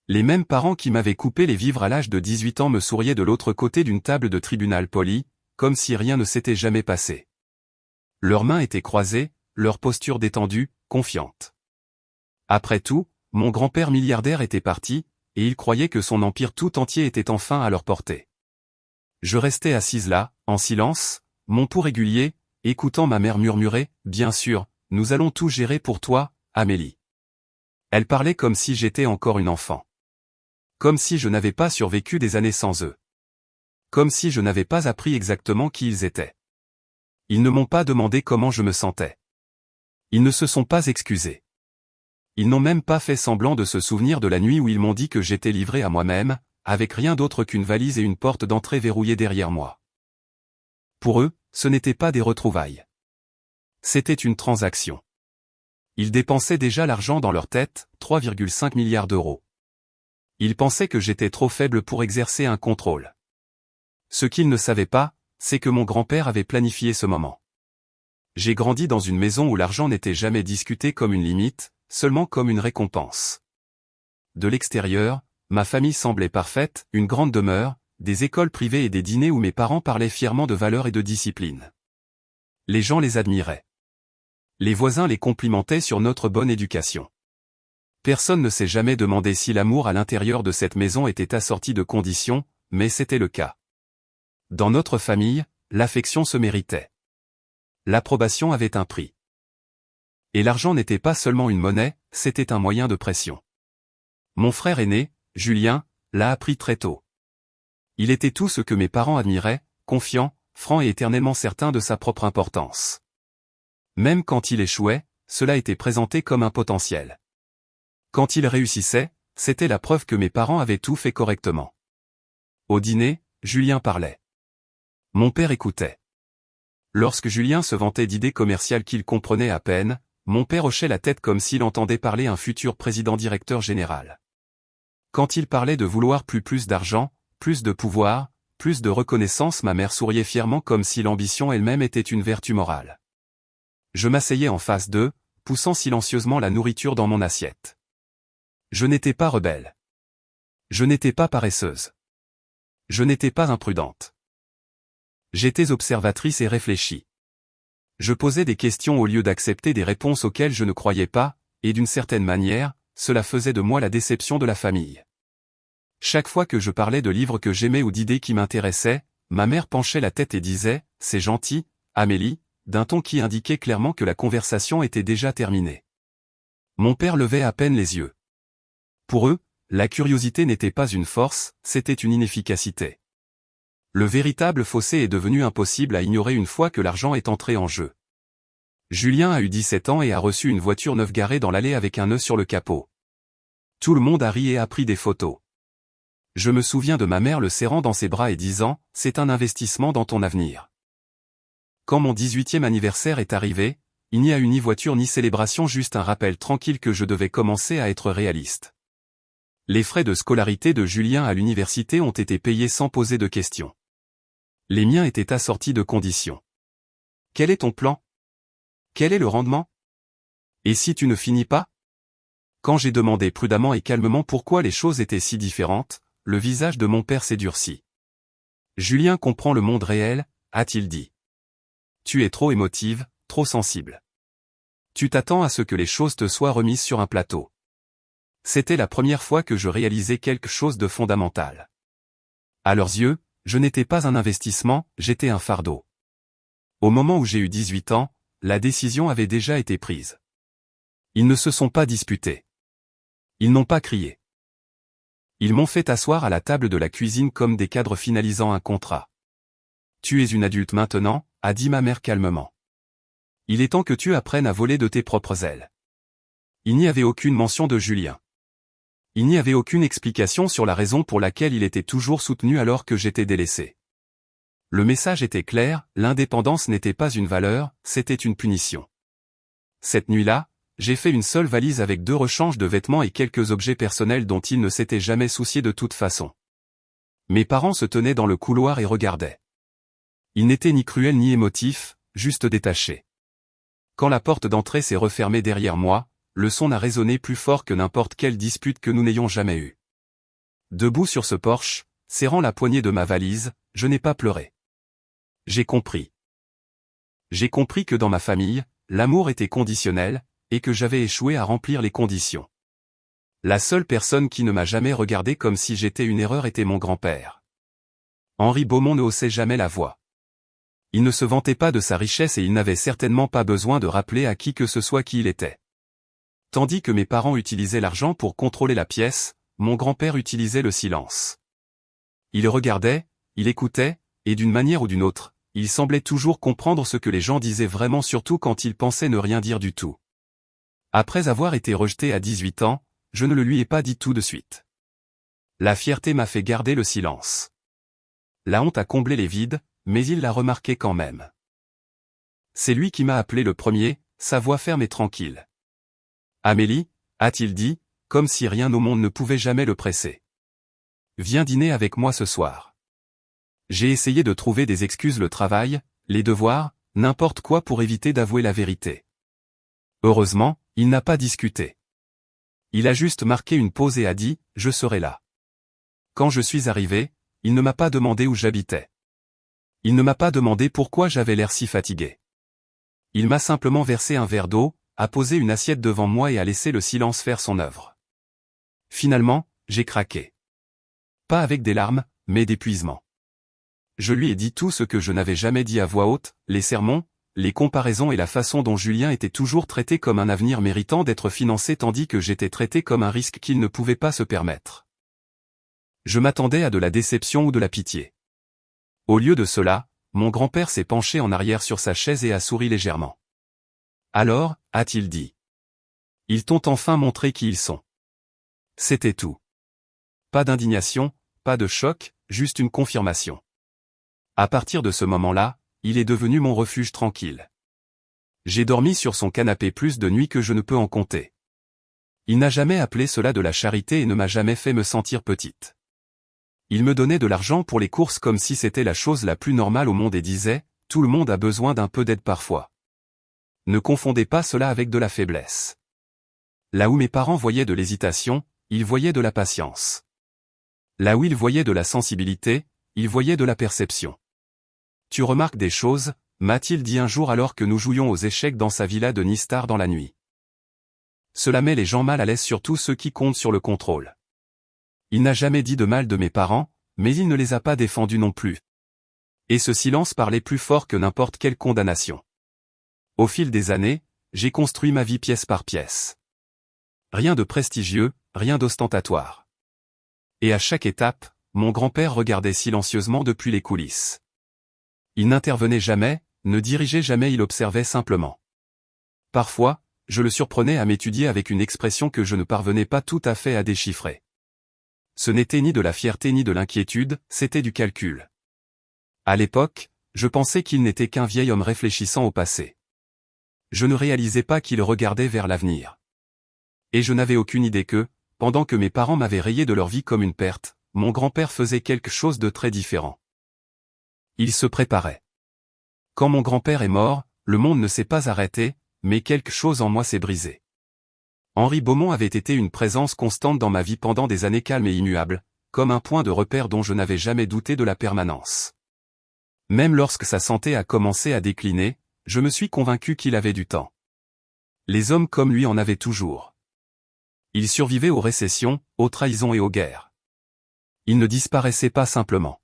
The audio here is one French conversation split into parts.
Les mêmes parents qui m'avaient coupé les vivres à l'âge de 18 ans me souriaient de l'autre côté d'une table de tribunal poli, comme si rien ne s'était jamais passé. Leurs mains étaient croisées, leur posture détendue, confiante. Après tout, mon grand-père milliardaire était parti, et il croyait que son empire tout entier était enfin à leur portée. Je restais assise là, en silence, mon pouls régulier, écoutant ma mère murmurer, « Bien sûr, nous allons tout gérer pour toi, Amélie. » Elle parlait comme si j'étais encore une enfant. Comme si je n'avais pas survécu des années sans eux. Comme si je n'avais pas appris exactement qui ils étaient. Ils ne m'ont pas demandé comment je me sentais. Ils ne se sont pas excusés. Ils n'ont même pas fait semblant de se souvenir de la nuit où ils m'ont dit que j'étais livré à moi-même, avec rien d'autre qu'une valise et une porte d'entrée verrouillée derrière moi. Pour eux, ce n'était pas des retrouvailles. C'était une transaction. Ils dépensaient déjà l'argent dans leur tête, 3,5 milliards d'euros. Ils pensaient que j'étais trop faible pour exercer un contrôle. Ce qu'ils ne savaient pas, c'est que mon grand-père avait planifié ce moment. J'ai grandi dans une maison où l'argent n'était jamais discuté comme une limite, seulement comme une récompense. De l'extérieur, ma famille semblait parfaite, une grande demeure, des écoles privées et des dîners où mes parents parlaient fièrement de valeurs et de discipline. Les gens les admiraient. Les voisins les complimentaient sur notre bonne éducation. Personne ne s'est jamais demandé si l'amour à l'intérieur de cette maison était assorti de conditions, mais c'était le cas. Dans notre famille, l'affection se méritait. L'approbation avait un prix. Et l'argent n'était pas seulement une monnaie, c'était un moyen de pression. Mon frère aîné, Julien, l'a appris très tôt. Il était tout ce que mes parents admiraient, confiant, franc et éternellement certain de sa propre importance. Même quand il échouait, cela était présenté comme un potentiel. Quand il réussissait, c'était la preuve que mes parents avaient tout fait correctement. Au dîner, Julien parlait. Mon père écoutait. Lorsque Julien se vantait d'idées commerciales qu'il comprenait à peine, mon père hochait la tête comme s'il entendait parler un futur président-directeur général. Quand il parlait de vouloir plus d'argent, plus de pouvoir, plus de reconnaissance, ma mère souriait fièrement comme si l'ambition elle-même était une vertu morale. Je m'asseyais en face d'eux, poussant silencieusement la nourriture dans mon assiette. Je n'étais pas rebelle. Je n'étais pas paresseuse. Je n'étais pas imprudente. J'étais observatrice et réfléchie. Je posais des questions au lieu d'accepter des réponses auxquelles je ne croyais pas, et d'une certaine manière, cela faisait de moi la déception de la famille. Chaque fois que je parlais de livres que j'aimais ou d'idées qui m'intéressaient, ma mère penchait la tête et disait « C'est gentil, Amélie », d'un ton qui indiquait clairement que la conversation était déjà terminée. Mon père levait à peine les yeux. Pour eux, la curiosité n'était pas une force, c'était une inefficacité. Le véritable fossé est devenu impossible à ignorer une fois que l'argent est entré en jeu. Julien a eu 17 ans et a reçu une voiture neuve garée dans l'allée avec un nœud sur le capot. Tout le monde a ri et a pris des photos. Je me souviens de ma mère le serrant dans ses bras et disant « C'est un investissement dans ton avenir ». Quand mon 18e anniversaire est arrivé, il n'y a eu ni voiture ni célébration, juste un rappel tranquille que je devais commencer à être réaliste. Les frais de scolarité de Julien à l'université ont été payés sans poser de questions. Les miens étaient assortis de conditions. Quel est ton plan? Quel est le rendement? Et si tu ne finis pas? Quand j'ai demandé prudemment et calmement pourquoi les choses étaient si différentes, le visage de mon père s'est durci. Julien comprend le monde réel, a-t-il dit. Tu es trop émotive, trop sensible. Tu t'attends à ce que les choses te soient remises sur un plateau. C'était la première fois que je réalisais quelque chose de fondamental. À leurs yeux, je n'étais pas un investissement, j'étais un fardeau. Au moment où j'ai eu 18 ans, la décision avait déjà été prise. Ils ne se sont pas disputés. Ils n'ont pas crié. Ils m'ont fait asseoir à la table de la cuisine comme des cadres finalisant un contrat. Tu es une adulte maintenant, a dit ma mère calmement. Il est temps que tu apprennes à voler de tes propres ailes. Il n'y avait aucune mention de Julien. Il n'y avait aucune explication sur la raison pour laquelle il était toujours soutenu alors que j'étais délaissé. Le message était clair, l'indépendance n'était pas une valeur, c'était une punition. Cette nuit-là, j'ai fait une seule valise avec 2 rechanges de vêtements et quelques objets personnels dont ils ne s'étaient jamais souciés de toute façon. Mes parents se tenaient dans le couloir et regardaient. Ils n'étaient ni cruels ni émotifs, juste détachés. Quand la porte d'entrée s'est refermée derrière moi, le son n'a résonné plus fort que n'importe quelle dispute que nous n'ayons jamais eue. Debout sur ce porche, serrant la poignée de ma valise, je n'ai pas pleuré. J'ai compris. J'ai compris que dans ma famille, l'amour était conditionnel, et que j'avais échoué à remplir les conditions. La seule personne qui ne m'a jamais regardé comme si j'étais une erreur était mon grand-père. Henri Beaumont ne haussait jamais la voix. Il ne se vantait pas de sa richesse et il n'avait certainement pas besoin de rappeler à qui que ce soit qui il était. Tandis que mes parents utilisaient l'argent pour contrôler la pièce, mon grand-père utilisait le silence. Il regardait, il écoutait, et d'une manière ou d'une autre, il semblait toujours comprendre ce que les gens disaient vraiment, surtout quand ils pensaient ne rien dire du tout. Après avoir été rejeté à 18 ans, je ne le lui ai pas dit tout de suite. La fierté m'a fait garder le silence. La honte a comblé les vides, mais il l'a remarqué quand même. C'est lui qui m'a appelé le premier, sa voix ferme et tranquille. « Amélie » a-t-il dit, comme si rien au monde ne pouvait jamais le presser. « Viens dîner avec moi ce soir. » J'ai essayé de trouver des excuses, le travail, les devoirs, n'importe quoi pour éviter d'avouer la vérité. Heureusement, il n'a pas discuté. Il a juste marqué une pause et a dit « Je serai là ». Quand je suis arrivé, il ne m'a pas demandé où j'habitais. Il ne m'a pas demandé pourquoi j'avais l'air si fatigué. Il m'a simplement versé un verre d'eau, a posé une assiette devant moi et a laissé le silence faire son œuvre. Finalement, j'ai craqué. Pas avec des larmes, mais d'épuisement. Je lui ai dit tout ce que je n'avais jamais dit à voix haute, les sermons, les comparaisons et la façon dont Julien était toujours traité comme un avenir méritant d'être financé tandis que j'étais traité comme un risque qu'il ne pouvait pas se permettre. Je m'attendais à de la déception ou de la pitié. Au lieu de cela, mon grand-père s'est penché en arrière sur sa chaise et a souri légèrement. Alors, a-t-il dit. Ils t'ont enfin montré qui ils sont. C'était tout. Pas d'indignation, pas de choc, juste une confirmation. À partir de ce moment-là, il est devenu mon refuge tranquille. J'ai dormi sur son canapé plus de nuits que je ne peux en compter. Il n'a jamais appelé cela de la charité et ne m'a jamais fait me sentir petite. Il me donnait de l'argent pour les courses comme si c'était la chose la plus normale au monde et disait « Tout le monde a besoin d'un peu d'aide parfois. » Ne confondez pas cela avec de la faiblesse. Là où mes parents voyaient de l'hésitation, ils voyaient de la patience. Là où ils voyaient de la sensibilité, ils voyaient de la perception. « Tu remarques des choses ?» m'a-t-il dit un jour alors que nous jouions aux échecs dans sa villa de Nistar dans la nuit. Cela met les gens mal à l'aise, surtout ceux qui comptent sur le contrôle. Il n'a jamais dit de mal de mes parents, mais il ne les a pas défendus non plus. Et ce silence parlait plus fort que n'importe quelle condamnation. Au fil des années, j'ai construit ma vie pièce par pièce. Rien de prestigieux, rien d'ostentatoire. Et à chaque étape, mon grand-père regardait silencieusement depuis les coulisses. Il n'intervenait jamais, ne dirigeait jamais, il observait simplement. Parfois, je le surprenais à m'étudier avec une expression que je ne parvenais pas tout à fait à déchiffrer. Ce n'était ni de la fierté ni de l'inquiétude, c'était du calcul. À l'époque, je pensais qu'il n'était qu'un vieil homme réfléchissant au passé. Je ne réalisais pas qu'il regardait vers l'avenir. Et je n'avais aucune idée que, pendant que mes parents m'avaient rayé de leur vie comme une perte, mon grand-père faisait quelque chose de très différent. Il se préparait. Quand mon grand-père est mort, le monde ne s'est pas arrêté, mais quelque chose en moi s'est brisé. Henri Beaumont avait été une présence constante dans ma vie pendant des années calmes et immuables, comme un point de repère dont je n'avais jamais douté de la permanence. Même lorsque sa santé a commencé à décliner, je me suis convaincu qu'il avait du temps. Les hommes comme lui en avaient toujours. Ils survivaient aux récessions, aux trahisons et aux guerres. Ils ne disparaissaient pas simplement.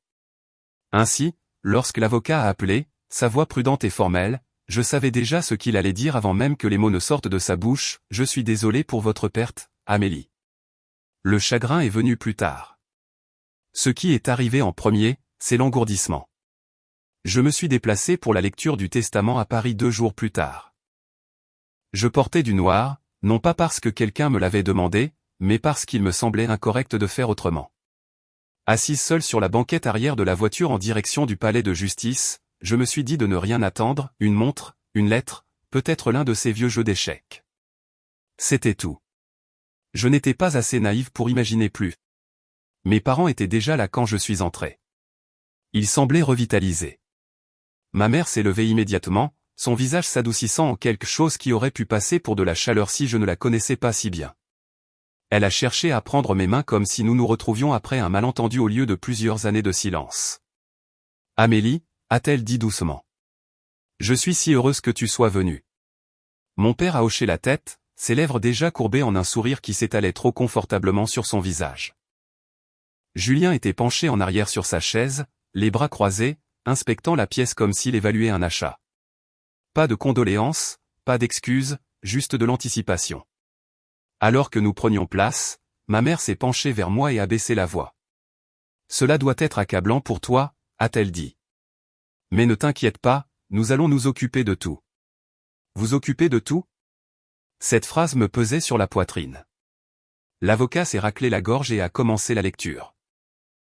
Ainsi, lorsque l'avocat a appelé, sa voix prudente et formelle, je savais déjà ce qu'il allait dire avant même que les mots ne sortent de sa bouche, « Je suis désolé pour votre perte, Amélie. » Le chagrin est venu plus tard. Ce qui est arrivé en premier, c'est l'engourdissement. Je me suis déplacé pour la lecture du testament à Paris 2 jours plus tard. Je portais du noir, non pas parce que quelqu'un me l'avait demandé, mais parce qu'il me semblait incorrect de faire autrement. Assise seule sur la banquette arrière de la voiture en direction du palais de justice, je me suis dit de ne rien attendre, une montre, une lettre, peut-être l'un de ces vieux jeux d'échecs. C'était tout. Je n'étais pas assez naïve pour imaginer plus. Mes parents étaient déjà là quand je suis entré. Ils semblaient revitalisés. Ma mère s'est levée immédiatement, son visage s'adoucissant en quelque chose qui aurait pu passer pour de la chaleur si je ne la connaissais pas si bien. Elle a cherché à prendre mes mains comme si nous nous retrouvions après un malentendu au lieu de plusieurs années de silence. Amélie, a-t-elle dit doucement. Je suis si heureuse que tu sois venue. Mon père a hoché la tête, ses lèvres déjà courbées en un sourire qui s'étalait trop confortablement sur son visage. Julien était penché en arrière sur sa chaise, les bras croisés, inspectant la pièce comme s'il évaluait un achat. Pas de condoléances, pas d'excuses, juste de l'anticipation. Alors que nous prenions place, ma mère s'est penchée vers moi et a baissé la voix. Cela doit être accablant pour toi, a-t-elle dit. Mais ne t'inquiète pas, nous allons nous occuper de tout. Vous occuper de tout? Cette phrase me pesait sur la poitrine. L'avocat s'est raclé la gorge et a commencé la lecture.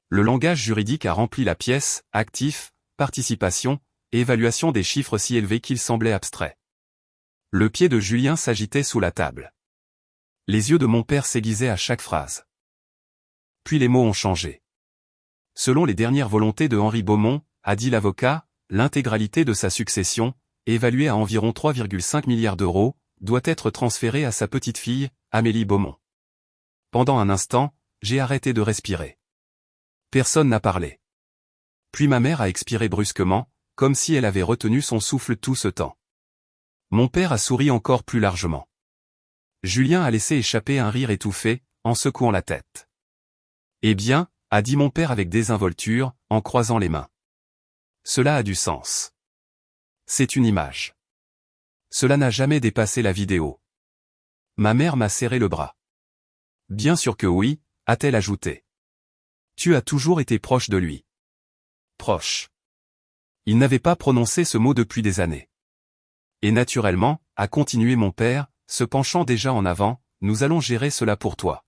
Le langage juridique a rempli la pièce, actif, participation, évaluation des chiffres si élevés qu'ils semblaient abstraits. Le pied de Julien s'agitait sous la table. Les yeux de mon père s'aiguisaient à chaque phrase. Puis les mots ont changé. Selon les dernières volontés de Henri Beaumont, a dit l'avocat, l'intégralité de sa succession, évaluée à environ 3,5 milliards d'euros, doit être transférée à sa petite-fille, Amélie Beaumont. Pendant un instant, j'ai arrêté de respirer. Personne n'a parlé. Puis ma mère a expiré brusquement, comme si elle avait retenu son souffle tout ce temps. Mon père a souri encore plus largement. Julien a laissé échapper un rire étouffé, en secouant la tête. Eh bien, a dit mon père avec désinvolture, en croisant les mains. Cela a du sens. C'est une image. Cela n'a jamais dépassé la vidéo. Ma mère m'a serré le bras. Bien sûr que oui, a-t-elle ajouté. Tu as toujours été proche de lui. Proche. Il n'avait pas prononcé ce mot depuis des années. Et naturellement, a continué mon père, se penchant déjà en avant, nous allons gérer cela pour toi.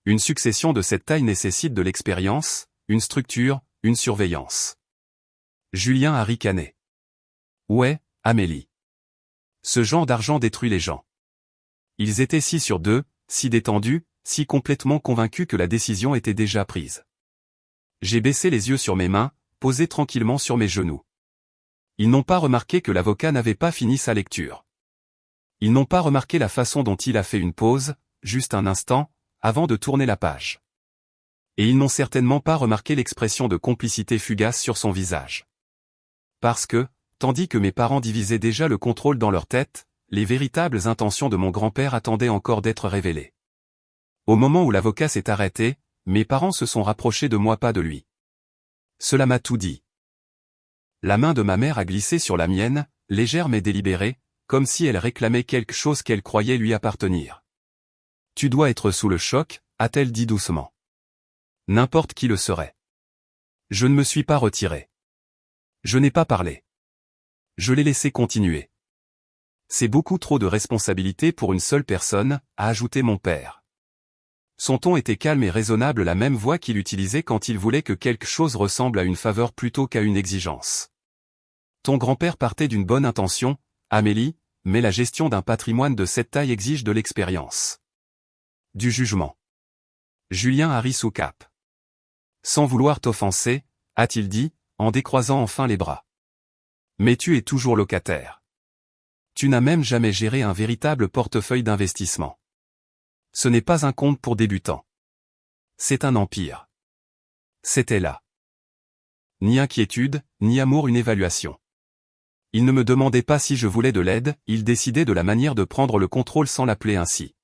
Une succession de cette taille nécessite de l'expérience, une structure, une surveillance. Julien a ricané. Ouais, Amélie. Ce genre d'argent détruit les gens. Ils étaient si sur deux, si détendus, si complètement convaincus que la décision était déjà prise. J'ai baissé les yeux sur mes mains, posé tranquillement sur mes genoux. Ils n'ont pas remarqué que l'avocat n'avait pas fini sa lecture. Ils n'ont pas remarqué la façon dont il a fait une pause, juste un instant, avant de tourner la page. Et ils n'ont certainement pas remarqué l'expression de complicité fugace sur son visage. Parce que, tandis que mes parents divisaient déjà le contrôle dans leur tête, les véritables intentions de mon grand-père attendaient encore d'être révélées. Au moment où l'avocat s'est arrêté, mes parents se sont rapprochés de moi, pas de lui. Cela m'a tout dit. La main de ma mère a glissé sur la mienne, légère mais délibérée, comme si elle réclamait quelque chose qu'elle croyait lui appartenir. Tu dois être sous le choc, a-t-elle dit doucement. N'importe qui le serait. Je ne me suis pas retiré. Je n'ai pas parlé. Je l'ai laissé continuer. C'est beaucoup trop de responsabilité pour une seule personne, a ajouté mon père. Son ton était calme et raisonnable, la même voix qu'il utilisait quand il voulait que quelque chose ressemble à une faveur plutôt qu'à une exigence. Ton grand-père partait d'une bonne intention, Amélie, mais la gestion d'un patrimoine de cette taille exige de l'expérience. Du jugement. Julien a ri sous cape. Sans vouloir t'offenser, a-t-il dit, en décroisant enfin les bras. Mais tu es toujours locataire. Tu n'as même jamais géré un véritable portefeuille d'investissement. Ce n'est pas un compte pour débutants. C'est un empire. C'était là. Ni inquiétude, ni amour, une évaluation. Il ne me demandait pas si je voulais de l'aide, il décidait de la manière de prendre le contrôle sans l'appeler ainsi.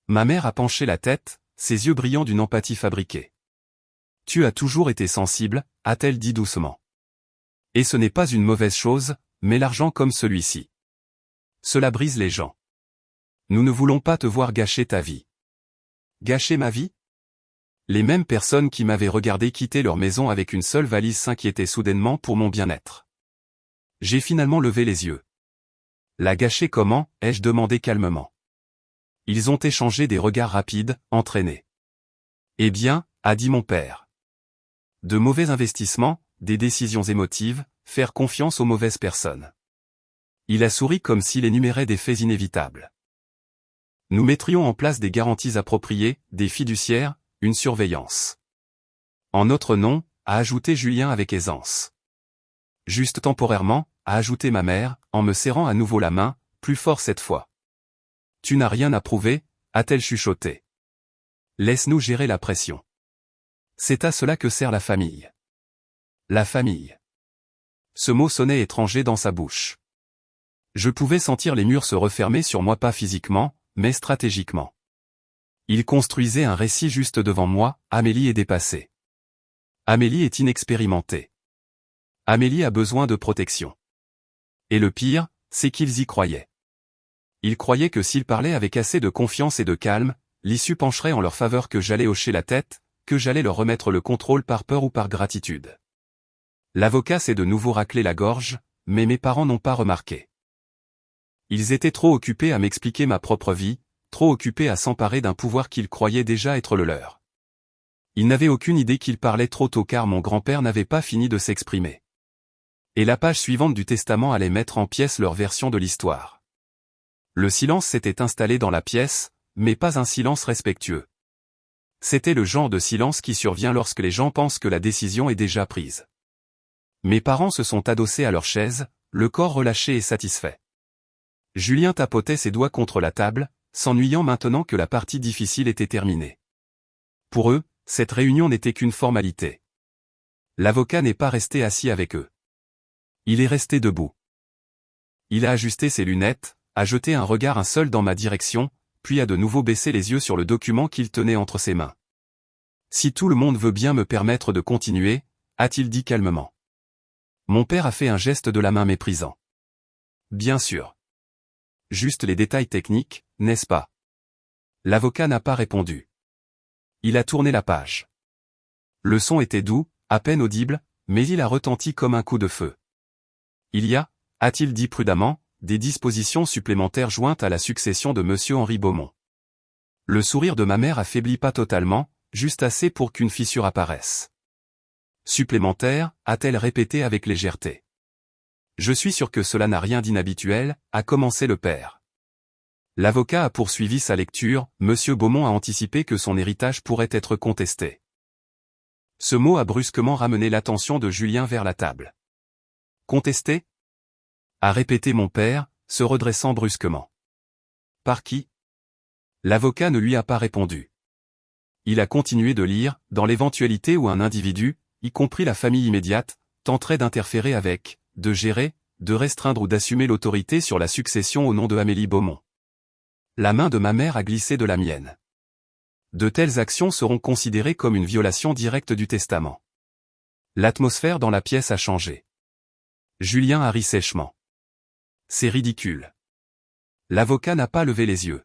Ma mère a penché la tête, ses yeux brillants d'une empathie fabriquée. Tu as toujours été sensible, a-t-elle dit doucement. Et ce n'est pas une mauvaise chose, mais l'argent comme celui-ci. Cela brise les gens. Nous ne voulons pas te voir gâcher ta vie. Gâcher ma vie? Les mêmes personnes qui m'avaient regardé quitter leur maison avec une seule valise s'inquiétaient soudainement pour mon bien-être. J'ai finalement levé les yeux. La gâcher comment, ai-je demandé calmement. Ils ont échangé des regards rapides, entraînés. Eh bien, a dit mon père. De mauvais investissements, des décisions émotives, faire confiance aux mauvaises personnes. Il a souri comme s'il énumérait des faits inévitables. Nous mettrions en place des garanties appropriées, des fiduciaires, une surveillance. En notre nom, a ajouté Julien avec aisance. Juste temporairement, a ajouté ma mère, en me serrant à nouveau la main, plus fort cette fois. Tu n'as rien à prouver, a-t-elle chuchoté. Laisse-nous gérer la pression. C'est à cela que sert la famille. La famille. Ce mot sonnait étranger dans sa bouche. Je pouvais sentir les murs se refermer sur moi, pas physiquement, mais stratégiquement. Il construisait un récit juste devant moi. Amélie est dépassée. Amélie est inexpérimentée. Amélie a besoin de protection. Et le pire, c'est qu'ils y croyaient. Ils croyaient que s'ils parlaient avec assez de confiance et de calme, l'issue pencherait en leur faveur, que j'allais hocher la tête, que j'allais leur remettre le contrôle par peur ou par gratitude. L'avocat s'est de nouveau raclé la gorge, mais mes parents n'ont pas remarqué. Ils étaient trop occupés à m'expliquer ma propre vie, trop occupés à s'emparer d'un pouvoir qu'ils croyaient déjà être le leur. Ils n'avaient aucune idée qu'ils parlaient trop tôt, car mon grand-père n'avait pas fini de s'exprimer. Et la page suivante du testament allait mettre en pièces leur version de l'histoire. Le silence s'était installé dans la pièce, mais pas un silence respectueux. C'était le genre de silence qui survient lorsque les gens pensent que la décision est déjà prise. Mes parents se sont adossés à leur chaise, le corps relâché et satisfait. Julien tapotait ses doigts contre la table, s'ennuyant maintenant que la partie difficile était terminée. Pour eux, cette réunion n'était qu'une formalité. L'avocat n'est pas resté assis avec eux. Il est resté debout. Il a ajusté ses lunettes, a jeté un regard seul dans ma direction, puis a de nouveau baissé les yeux sur le document qu'il tenait entre ses mains. Si tout le monde veut bien me permettre de continuer, a-t-il dit calmement. Mon père a fait un geste de la main méprisant. Bien sûr. Juste les détails techniques, n'est-ce pas? L'avocat n'a pas répondu. Il a tourné la page. Le son était doux, à peine audible, mais il a retenti comme un coup de feu. Il y a-t-il dit prudemment, des dispositions supplémentaires jointes à la succession de M. Henri Beaumont. Le sourire de ma mère affaiblit pas totalement, juste assez pour qu'une fissure apparaisse. Supplémentaire, a-t-elle répété avec légèreté. Je suis sûr que cela n'a rien d'inhabituel, a commencé le père. L'avocat a poursuivi sa lecture. M. Beaumont a anticipé que son héritage pourrait être contesté. Ce mot a brusquement ramené l'attention de Julien vers la table. Contesté? A répété mon père, se redressant brusquement. Par qui? L'avocat ne lui a pas répondu. Il a continué de lire, dans l'éventualité où un individu, y compris la famille immédiate, tenterait d'interférer avec, de gérer, de restreindre ou d'assumer l'autorité sur la succession au nom de Amélie Beaumont. La main de ma mère a glissé de la mienne. De telles actions seront considérées comme une violation directe du testament. L'atmosphère dans la pièce a changé. Julien a ri sèchement. C'est ridicule. L'avocat n'a pas levé les yeux.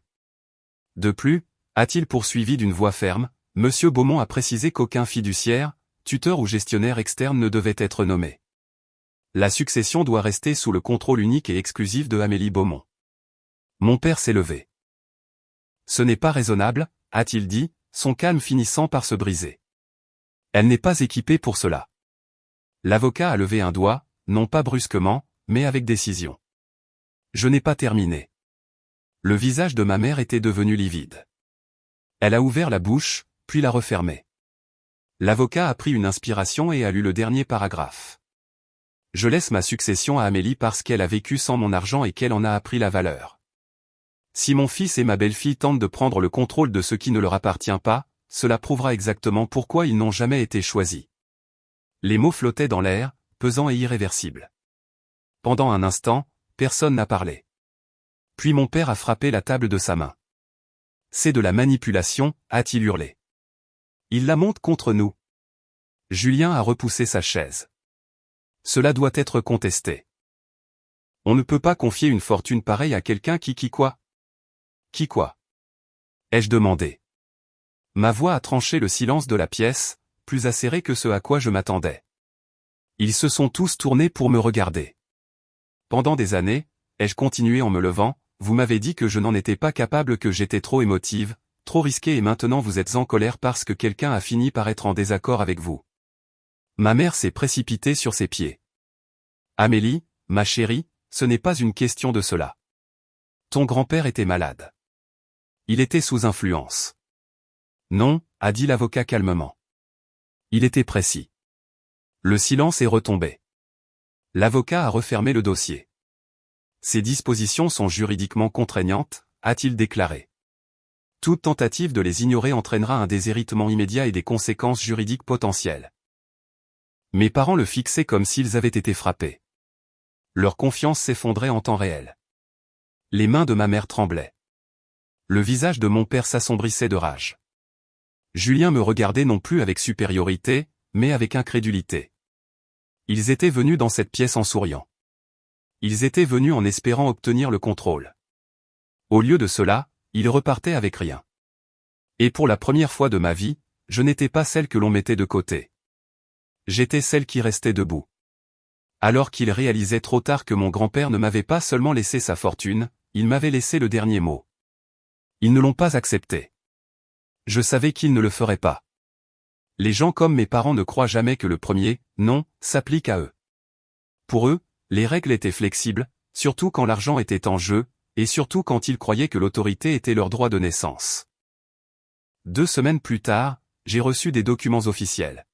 De plus, a-t-il poursuivi d'une voix ferme, M. Beaumont a précisé qu'aucun fiduciaire, tuteur ou gestionnaire externe ne devait être nommé. La succession doit rester sous le contrôle unique et exclusif de Amélie Beaumont. Mon père s'est levé. Ce n'est pas raisonnable, a-t-il dit, son calme finissant par se briser. Elle n'est pas équipée pour cela. L'avocat a levé un doigt, non pas brusquement, mais avec décision. Je n'ai pas terminé. Le visage de ma mère était devenu livide. Elle a ouvert la bouche, puis l'a refermée. L'avocat a pris une inspiration et a lu le dernier paragraphe. Je laisse ma succession à Amélie parce qu'elle a vécu sans mon argent et qu'elle en a appris la valeur. Si mon fils et ma belle-fille tentent de prendre le contrôle de ce qui ne leur appartient pas, cela prouvera exactement pourquoi ils n'ont jamais été choisis. Les mots flottaient dans l'air, pesants et irréversibles. Pendant un instant, personne n'a parlé. Puis mon père a frappé la table de sa main. C'est de la manipulation, a-t-il hurlé. Il la monte contre nous. Julien a repoussé sa chaise. Cela doit être contesté. On ne peut pas confier une fortune pareille à quelqu'un qui quoi? Qui quoi? Ai-je demandé. Ma voix a tranché le silence de la pièce, plus acéré que ce à quoi je m'attendais. Ils se sont tous tournés pour me regarder. Pendant des années, ai-je continué en me levant, vous m'avez dit que je n'en étais pas capable, que j'étais trop émotive, trop risquée, et maintenant vous êtes en colère parce que quelqu'un a fini par être en désaccord avec vous. Ma mère s'est précipitée sur ses pieds. Amélie, ma chérie, ce n'est pas une question de cela. Ton grand-père était malade. Il était sous influence. Non, a dit l'avocat calmement. Il était précis. Le silence est retombé. L'avocat a refermé le dossier. Ces dispositions sont juridiquement contraignantes, a-t-il déclaré. Toute tentative de les ignorer entraînera un déshéritement immédiat et des conséquences juridiques potentielles. Mes parents le fixaient comme s'ils avaient été frappés. Leur confiance s'effondrait en temps réel. Les mains de ma mère tremblaient. Le visage de mon père s'assombrissait de rage. Julien me regardait non plus avec supériorité, mais avec incrédulité. Ils étaient venus dans cette pièce en souriant. Ils étaient venus en espérant obtenir le contrôle. Au lieu de cela, ils repartaient avec rien. Et pour la première fois de ma vie, je n'étais pas celle que l'on mettait de côté. J'étais celle qui restait debout. Alors qu'ils réalisaient trop tard que mon grand-père ne m'avait pas seulement laissé sa fortune, il m'avait laissé le dernier mot. Ils ne l'ont pas accepté. Je savais qu'ils ne le feraient pas. Les gens comme mes parents ne croient jamais que le premier « non » s'applique à eux. Pour eux, les règles étaient flexibles, surtout quand l'argent était en jeu, et surtout quand ils croyaient que l'autorité était leur droit de naissance. 2 semaines plus tard, j'ai reçu des documents officiels.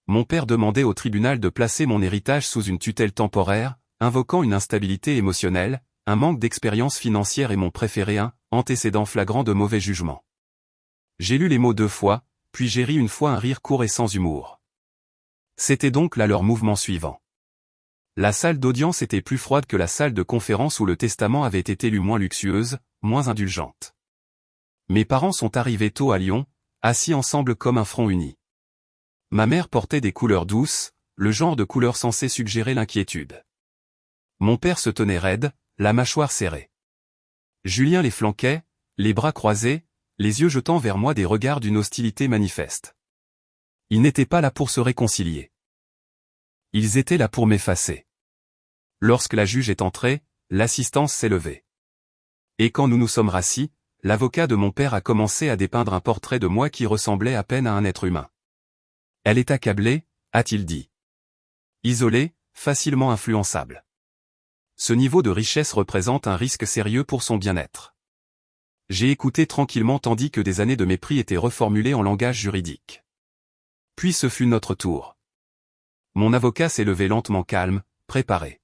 Mon père demandait au tribunal de placer mon héritage sous une tutelle temporaire, invoquant une instabilité émotionnelle, un manque d'expérience financière et mon préféré un antécédent flagrant de mauvais jugement. J'ai lu les mots 2 fois, puis j'ai ri une fois un rire court et sans humour. C'était donc là leur mouvement suivant. La salle d'audience était plus froide que la salle de conférence où le testament avait été lu, moins luxueuse, moins indulgente. Mes parents sont arrivés tôt à Lyon, assis ensemble comme un front uni. Ma mère portait des couleurs douces, le genre de couleurs censées suggérer l'inquiétude. Mon père se tenait raide, la mâchoire serrée. Julien les flanquait, les bras croisés, les yeux jetant vers moi des regards d'une hostilité manifeste. Ils n'étaient pas là pour se réconcilier. Ils étaient là pour m'effacer. Lorsque la juge est entrée, l'assistance s'est levée. Et quand nous nous sommes rassis, l'avocat de mon père a commencé à dépeindre un portrait de moi qui ressemblait à peine à un être humain. Elle est accablée, a-t-il dit. Isolée, facilement influençable. Ce niveau de richesse représente un risque sérieux pour son bien-être. J'ai écouté tranquillement tandis que des années de mépris étaient reformulées en langage juridique. Puis ce fut notre tour. Mon avocat s'est levé lentement calme, préparé.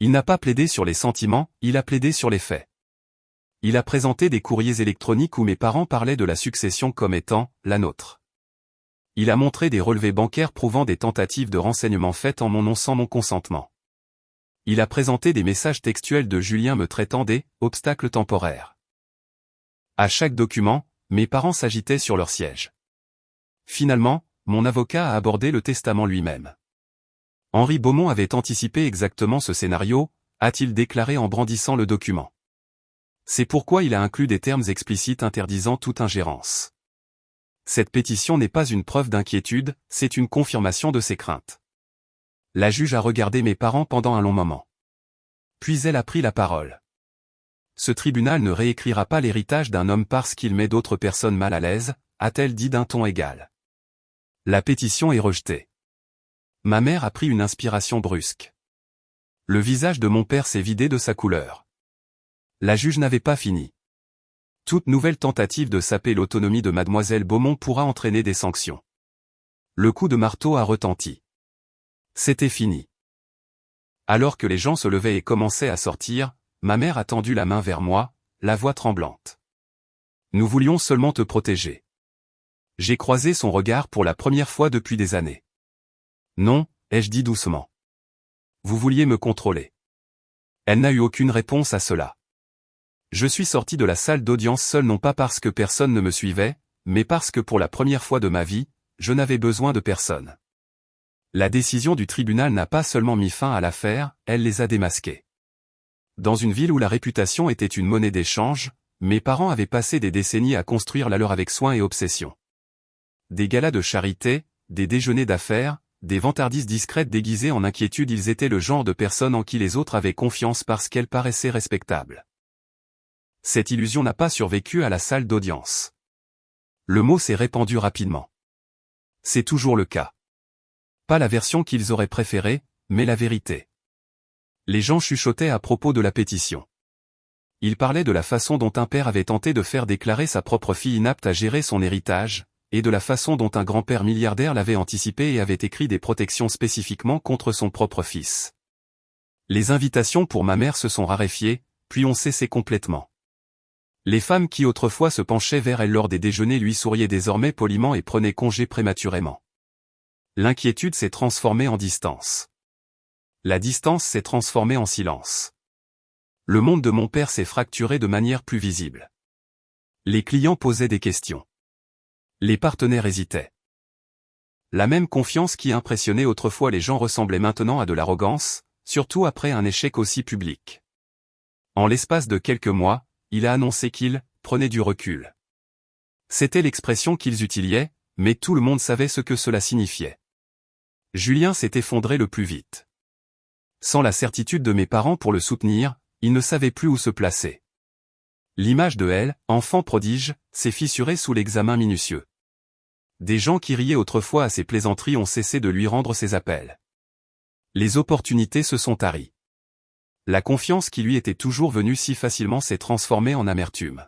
Il n'a pas plaidé sur les sentiments, il a plaidé sur les faits. Il a présenté des courriers électroniques où mes parents parlaient de la succession comme étant la nôtre. Il a montré des relevés bancaires prouvant des tentatives de renseignement faites en mon nom sans mon consentement. Il a présenté des messages textuels de Julien me traitant des « obstacles temporaires ». À chaque document, mes parents s'agitaient sur leur siège. Finalement, mon avocat a abordé le testament lui-même. Henri Beaumont avait anticipé exactement ce scénario, a-t-il déclaré en brandissant le document. C'est pourquoi il a inclus des termes explicites interdisant toute ingérence. Cette pétition n'est pas une preuve d'inquiétude, c'est une confirmation de ses craintes. La juge a regardé mes parents pendant un long moment. Puis elle a pris la parole. Ce tribunal ne réécrira pas l'héritage d'un homme parce qu'il met d'autres personnes mal à l'aise, a-t-elle dit d'un ton égal. La pétition est rejetée. Ma mère a pris une inspiration brusque. Le visage de mon père s'est vidé de sa couleur. La juge n'avait pas fini. Toute nouvelle tentative de saper l'autonomie de mademoiselle Beaumont pourra entraîner des sanctions. Le coup de marteau a retenti. C'était fini. Alors que les gens se levaient et commençaient à sortir, ma mère a tendu la main vers moi, la voix tremblante. Nous voulions seulement te protéger. J'ai croisé son regard pour la première fois depuis des années. Non, ai-je dit doucement. Vous vouliez me contrôler. Elle n'a eu aucune réponse à cela. Je suis sorti de la salle d'audience seul non pas parce que personne ne me suivait, mais parce que pour la première fois de ma vie, je n'avais besoin de personne. La décision du tribunal n'a pas seulement mis fin à l'affaire, elle les a démasqués. Dans une ville où la réputation était une monnaie d'échange, mes parents avaient passé des décennies à construire la leur avec soin et obsession. Des galas de charité, des déjeuners d'affaires, des vantardises discrètes déguisées en inquiétude, ils étaient le genre de personnes en qui les autres avaient confiance parce qu'elles paraissaient respectables. Cette illusion n'a pas survécu à la salle d'audience. Le mot s'est répandu rapidement. C'est toujours le cas. Pas la version qu'ils auraient préférée, mais la vérité. Les gens chuchotaient à propos de la pétition. Ils parlaient de la façon dont un père avait tenté de faire déclarer sa propre fille inapte à gérer son héritage, et de la façon dont un grand-père milliardaire l'avait anticipé et avait écrit des protections spécifiquement contre son propre fils. Les invitations pour ma mère se sont raréfiées, puis ont cessé complètement. Les femmes qui autrefois se penchaient vers elle lors des déjeuners lui souriaient désormais poliment et prenaient congé prématurément. L'inquiétude s'est transformée en distance. La distance s'est transformée en silence. Le monde de mon père s'est fracturé de manière plus visible. Les clients posaient des questions. Les partenaires hésitaient. La même confiance qui impressionnait autrefois les gens ressemblait maintenant à de l'arrogance, surtout après un échec aussi public. En l'espace de quelques mois, il a annoncé qu'il prenait du recul. C'était l'expression qu'ils utilisaient, mais tout le monde savait ce que cela signifiait. Julien s'est effondré le plus vite. Sans la certitude de mes parents pour le soutenir, il ne savait plus où se placer. L'image de elle, enfant prodige, s'est fissurée sous l'examen minutieux. Des gens qui riaient autrefois à ses plaisanteries ont cessé de lui rendre ses appels. Les opportunités se sont taries. La confiance qui lui était toujours venue si facilement s'est transformée en amertume.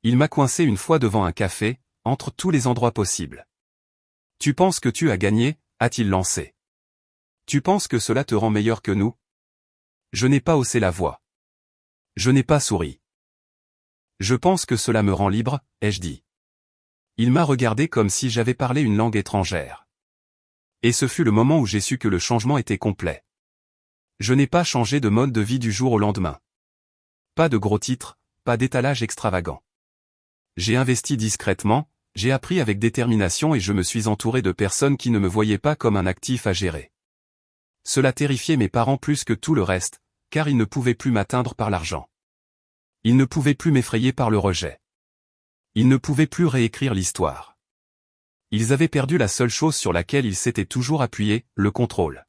Il m'a coincé une fois devant un café, entre tous les endroits possibles. « Tu penses que tu as gagné ?» a-t-il lancé. « Tu penses que cela te rend meilleur que nous ?» Je n'ai pas haussé la voix. Je n'ai pas souri. « Je pense que cela me rend libre », ai-je dit. Il m'a regardé comme si j'avais parlé une langue étrangère. Et ce fut le moment où j'ai su que le changement était complet. Je n'ai pas changé de mode de vie du jour au lendemain. Pas de gros titres, pas d'étalage extravagant. J'ai investi discrètement, j'ai appris avec détermination et je me suis entouré de personnes qui ne me voyaient pas comme un actif à gérer. Cela terrifiait mes parents plus que tout le reste, car ils ne pouvaient plus m'atteindre par l'argent. Ils ne pouvaient plus m'effrayer par le rejet. Ils ne pouvaient plus réécrire l'histoire. Ils avaient perdu la seule chose sur laquelle ils s'étaient toujours appuyés, le contrôle.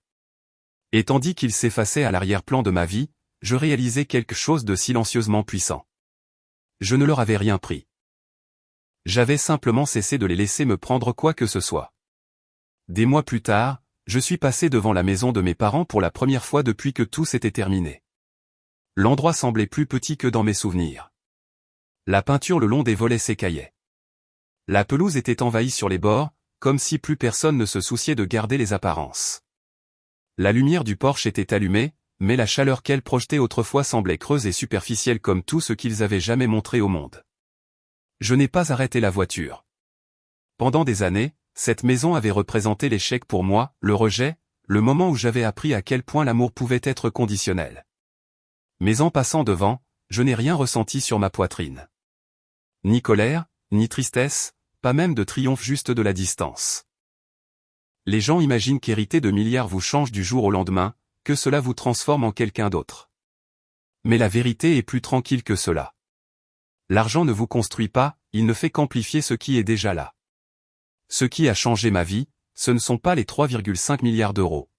Et tandis qu'ils s'effaçaient à l'arrière-plan de ma vie, je réalisais quelque chose de silencieusement puissant. Je ne leur avais rien pris. J'avais simplement cessé de les laisser me prendre quoi que ce soit. Des mois plus tard, je suis passé devant la maison de mes parents pour la première fois depuis que tout s'était terminé. L'endroit semblait plus petit que dans mes souvenirs. La peinture le long des volets s'écaillait. La pelouse était envahie sur les bords, comme si plus personne ne se souciait de garder les apparences. La lumière du porche était allumée, mais la chaleur qu'elle projetait autrefois semblait creuse et superficielle comme tout ce qu'ils avaient jamais montré au monde. Je n'ai pas arrêté la voiture. Pendant des années, cette maison avait représenté l'échec pour moi, le rejet, le moment où j'avais appris à quel point l'amour pouvait être conditionnel. Mais en passant devant, je n'ai rien ressenti sur ma poitrine. Ni colère, ni tristesse, pas même de triomphe, juste de la distance. Les gens imaginent qu'hériter de milliards vous change du jour au lendemain, que cela vous transforme en quelqu'un d'autre. Mais la vérité est plus tranquille que cela. L'argent ne vous construit pas, il ne fait qu'amplifier ce qui est déjà là. Ce qui a changé ma vie, ce ne sont pas les 3,5 milliards d'euros.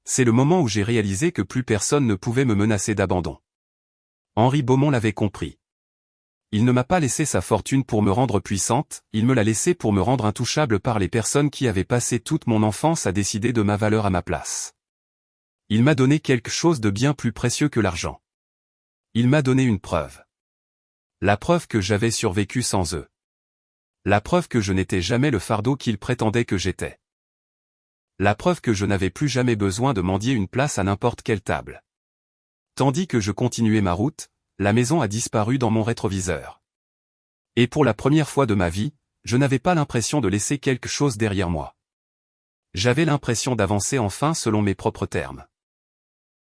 C'est le moment où j'ai réalisé que plus personne ne pouvait me menacer d'abandon. Henri Beaumont l'avait compris. Il ne m'a pas laissé sa fortune pour me rendre puissante, il me l'a laissé pour me rendre intouchable par les personnes qui avaient passé toute mon enfance à décider de ma valeur à ma place. Il m'a donné quelque chose de bien plus précieux que l'argent. Il m'a donné une preuve. La preuve que j'avais survécu sans eux. La preuve que je n'étais jamais le fardeau qu'ils prétendaient que j'étais. La preuve que je n'avais plus jamais besoin de mendier une place à n'importe quelle table. Tandis que je continuais ma route, la maison a disparu dans mon rétroviseur. Et pour la première fois de ma vie, je n'avais pas l'impression de laisser quelque chose derrière moi. J'avais l'impression d'avancer enfin selon mes propres termes.